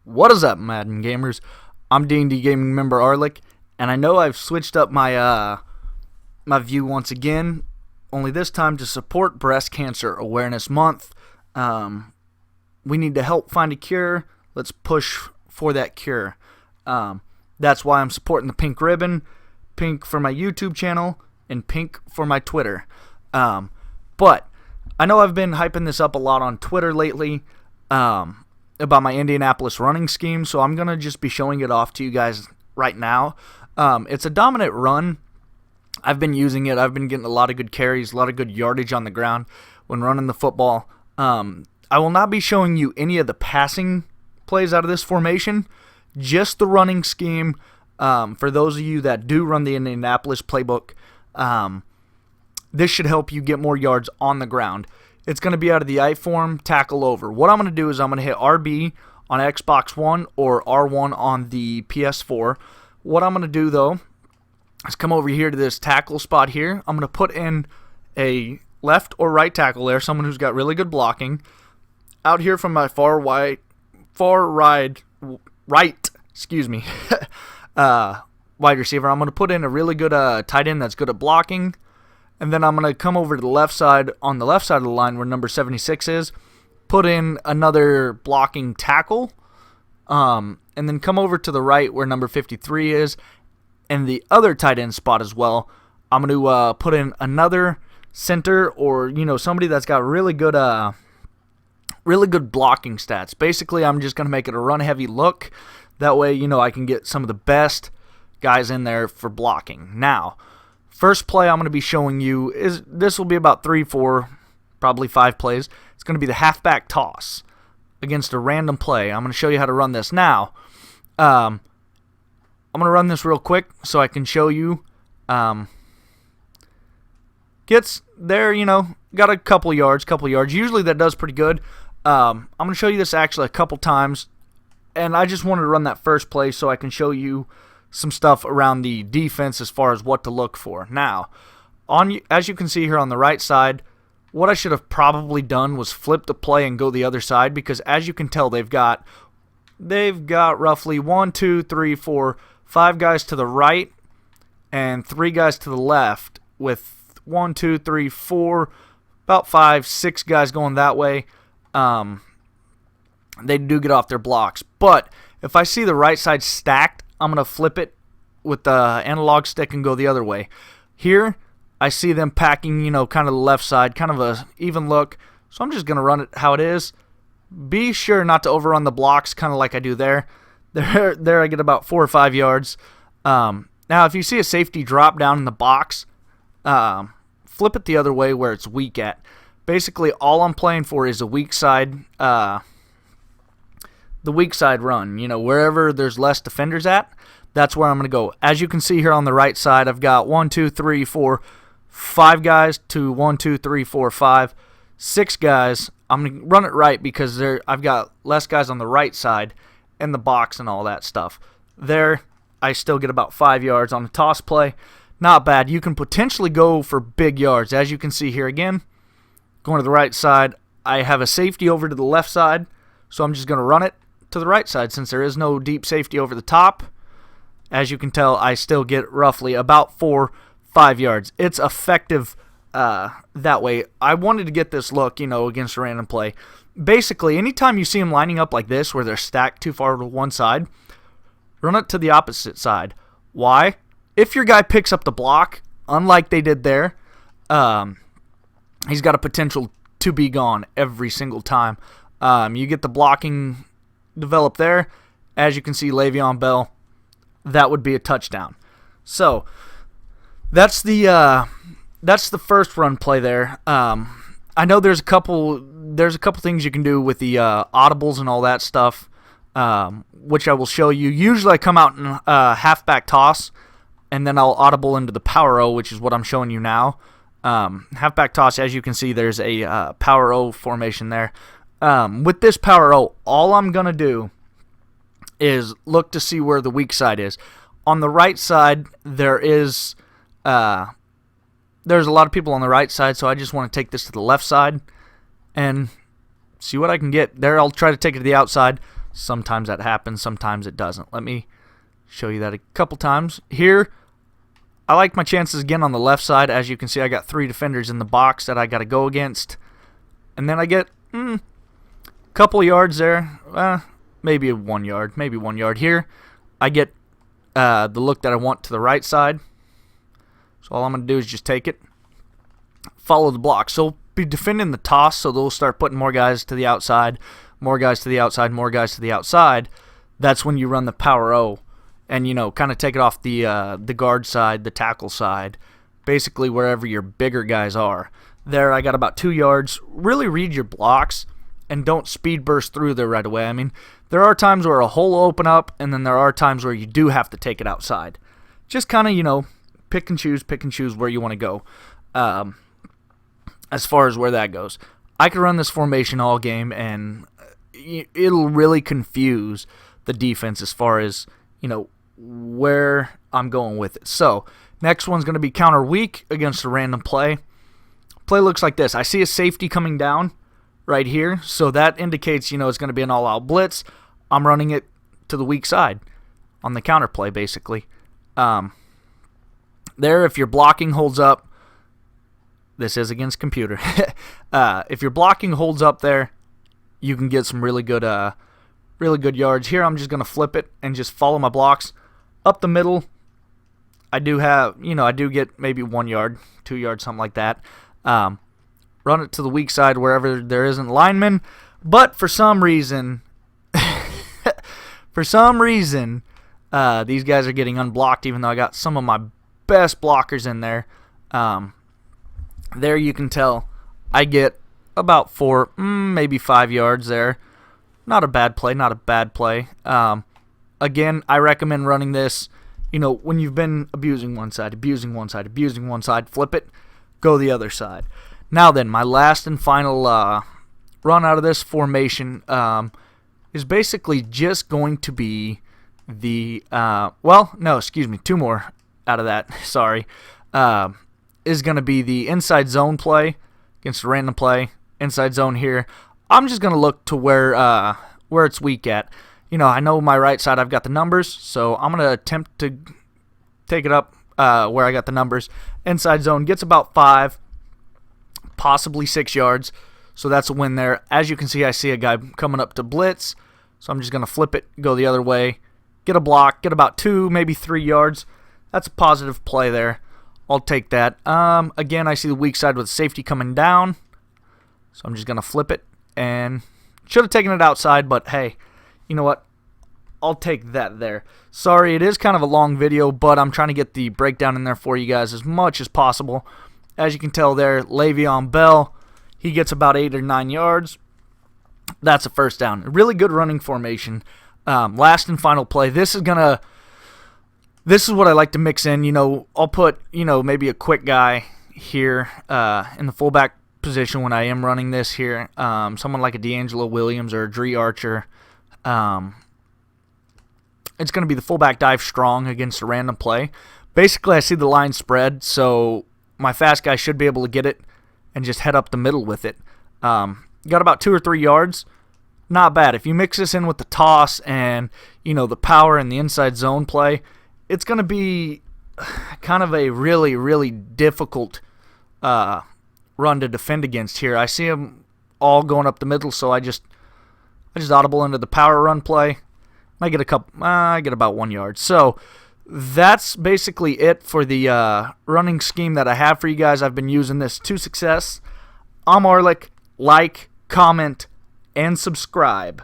What is up, Madden gamers? I'm DND Gaming Member Arlick, and I know I've switched up my my view once again, only this time to support Breast Cancer Awareness Month. We need to help find a cure. Let's push for that cure. That's why I'm supporting the pink ribbon, pink for my YouTube channel, and pink for my Twitter. But I know I've been hyping this up a lot on Twitter lately, about my Indianapolis running scheme, so I'm going to just be showing it off to you guys right now. It's a dominant run. I've been using it. I've been getting a lot of good carries, a lot of good yardage on the ground when running the football. I will not be showing you any of the passing plays out of this formation, just the running scheme. For those of you that do run the Indianapolis playbook, this should help you get more yards on the ground. It's going to be out of the I form, tackle over. What I'm going to do is I'm going to hit RB on Xbox One or R1 on the PS4. What I'm going to do, though, is come over here to this tackle spot here. I'm going to put in a left or right tackle there, someone who's got really good blocking. Out here from my right, wide receiver, I'm going to put in a really good tight end that's good at blocking. And then I'm going to come over to the left side, on the left side of the line where number 76 is, put in another blocking tackle, and then come over to the right where number 53 is, and the other tight end spot as well. I'm going to put in another center, or somebody that's got really good blocking stats. Basically, I'm just going to make it a run-heavy look. That way, I can get some of the best guys in there for blocking. Now, first play I'm going to be showing you is, this will be about 3, 4, probably 5 plays. It's going to be the halfback toss against a random play. I'm going to show you how to run this now. I'm going to run this real quick so I can show you. Gets there, got a couple yards. Usually that does pretty good. I'm going to show you this actually a couple times, and I just wanted to run that first play so I can show you some stuff around the defense as far as what to look for. Now, as you can see here on the right side, what I should have probably done was flip the play and go the other side, because as you can tell, they've got roughly 1, 2, 3, 4, 5 guys to the right and 3 guys to the left, with 1, 2, 3, 4, about 5, 6 guys going that way. They do get off their blocks, but if I see the right side stacked, I'm going to flip it with the analog stick and go the other way. Here, I see them packing, kind of the left side, kind of a even look. So I'm just going to run it how it is. Be sure not to overrun the blocks, kind of like I do there. There I get about 4 or 5 yards. Now, if you see a safety drop down in the box, flip it the other way where it's weak at. Basically, all I'm playing for is a weak side, the weak side run, wherever there's less defenders at, that's where I'm going to go. As you can see here on the right side, I've got 1, 2, 3, 4, 5 guys to 1, 2, 3, 4, 5, 6 guys. I'm going to run it right because I've got less guys on the right side in the box and all that stuff. There, I still get about 5 yards on the toss play. Not bad. You can potentially go for big yards. As you can see here again, going to the right side, I have a safety over to the left side, so I'm just going to run it to the right side since there is no deep safety over the top. As you can tell, I still get roughly about 4, 5 yards. It's effective that way. I wanted to get this look, against a random play. Basically, anytime you see them lining up like this where they're stacked too far to one side, run it to the opposite side. Why? If your guy picks up the block, unlike they did there, he's got a potential to be gone every single time. You get the blocking develop there. As you can see, Le'Veon Bell, that would be a touchdown. So that's the first run play there. I know there's a couple things you can do with the audibles and all that stuff, which I will show you. Usually I come out in halfback toss, and then I'll audible into the power O, which is what I'm showing you now. Halfback toss, as you can see, there's a power O formation there. With this power O, all I'm going to do is look to see where the weak side is. On the right side, there's a lot of people on the right side, so I just want to take this to the left side and see what I can get. There, I'll try to take it to the outside. Sometimes that happens, sometimes it doesn't. Let me show you that a couple times. Here, I like my chances again on the left side. As you can see, I got 3 defenders in the box that I got to go against. And then I get a couple yards there. Maybe 1 yard. Maybe 1 yard here. I get the look that I want to the right side. So all I'm going to do is just take it. Follow the block. So be defending the toss, so they'll start putting more guys to the outside, more guys to the outside, more guys to the outside. That's when you run the power O. And, you know, kind of take it off the guard side, the tackle side, basically wherever your bigger guys are. There, I got about 2 yards. Really read your blocks and don't speed burst through there right away. I mean, there are times where a hole will open up, and then there are times where you do have to take it outside. Just kind of, you know, pick and choose where you want to go as far as where that goes. I could run this formation all game, and it'll really confuse the defense as far as, you know, where I'm going with it. So, next one's going to be counter weak against a random play. Play looks like this. I see a safety coming down right here, so that indicates, you know, it's going to be an all-out blitz. I'm running it to the weak side on the counter play, basically. There, if your blocking holds up, this is against computer. If your blocking holds up there, you can get some really good yards. Here, I'm just going to flip it and just follow my blocks up the middle. I do have, you know, I do get maybe 1 yard, 2 yards, something like that. Run it to the weak side wherever there isn't linemen. But for some reason, these guys are getting unblocked, even though I got some of my best blockers in there. There you can tell I get about 4, maybe 5 yards there. Not a bad play, not a bad play. Again, I recommend running this, you know, when you've been abusing one side, flip it, go the other side. Now then, my last and final run out of this formation is basically just going to be the, 2 more out of that, sorry, is going to be the inside zone play against a random play, inside zone here. I'm just going to look to where it's weak at. You know, I know my right side I've got the numbers, so I'm going to attempt to take it up where I got the numbers. Inside zone gets about 5, possibly 6 yards, so that's a win there. As you can see, I see a guy coming up to blitz, so I'm just going to flip it, go the other way, get a block, get about 2, maybe 3 yards. That's a positive play there. I'll take that. Again, I see the weak side with safety coming down, so I'm just going to flip it, and should have taken it outside, but hey, you know what? I'll take that there. Sorry, it is kind of a long video, but I'm trying to get the breakdown in there for you guys as much as possible. As you can tell there, Le'Veon Bell, he gets about 8 or 9 yards. That's a first down. A really good running formation. Last and final play. This is what I like to mix in. You know, I'll put, you know, maybe a quick guy here in the fullback position when I am running this here. Someone like a D'Angelo Williams or a Dree Archer. It's going to be the fullback dive strong against a random play. Basically, I see the line spread, so my fast guy should be able to get it and just head up the middle with it. Got about 2 or 3 yards. Not bad. If you mix this in with the toss and, you know, the power and the inside zone play, it's going to be kind of a really, really difficult run to defend against here. I see them all going up the middle, so I just audible into the power run play. I get about 1 yard. So that's basically it for the running scheme that I have for you guys. I've been using this to success. I'm Arlick. Like, comment, and subscribe.